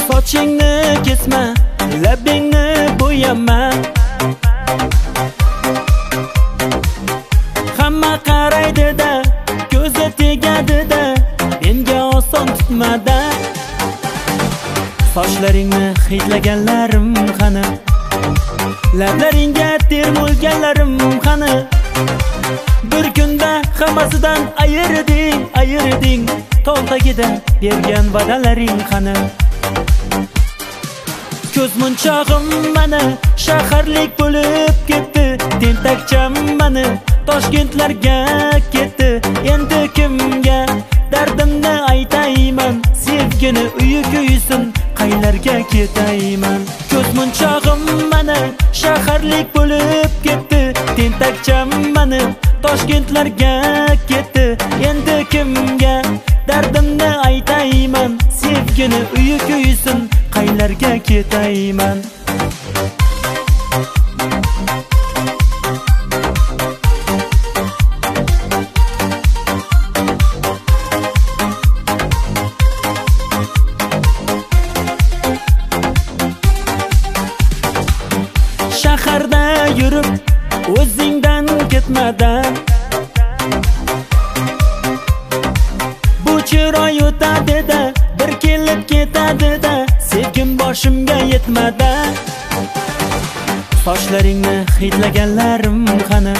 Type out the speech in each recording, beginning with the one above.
Sochingni kesma, labingni bo'yama. Hamma qaraydi-da, ko'zi tegadi-da, menga oson tutmada. Sochlaringni hidlaganlarim qani? Lablaringga termulganlarim qani? Bir kunda hammasidan ayirding, tol tagida bergan va'dalaring qani? Ko'z munchog'im mana shaharlik bo'lib ketdi, tentakcham mana Toshkentlarga ketdi. Endi kimga dardimni aytayman? Sevgini uyi kuysin, qaylarga ketayman? Ko'z munchog'im mana shaharlik bo'lib ketdi, tentakcham mana Toshkentlarga ketdi. Endi kimga dardimni aytayman? Sevgini uyi kuysin, qaylarga ketayman? Shaharda yurib o'zingdan ketmada, bu chiroy o'tadi-da, bir kelib ketadi-da, sevgim boshimga yetmada. Sochlaringni hidlaganlarim qani?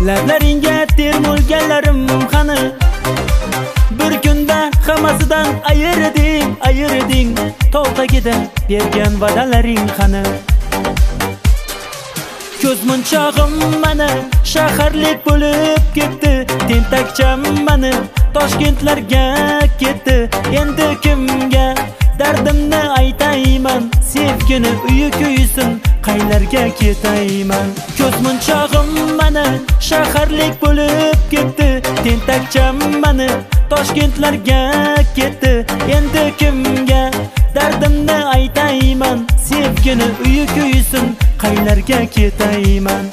Lablaringga termulganlarim qani? Bir kunda hammasidan ayirding, tol tagida bergan va'dalaring qani? Ko'z munchog'im mana shaharlik bo'lib ketdi, tentakcham mana Toshkentlarga ketdi. Endi kimga dardimni aytayman? Sevgini uyi kuysin, qaylarga ketayman? Ko'z munchog'im mana shaharlik bo'lib ketdi, tentakcham mana Toshkentlarga ketdi. Endi kimga dardimni aytayman? Sevgini uyi kuysin, qaylarga ketayman?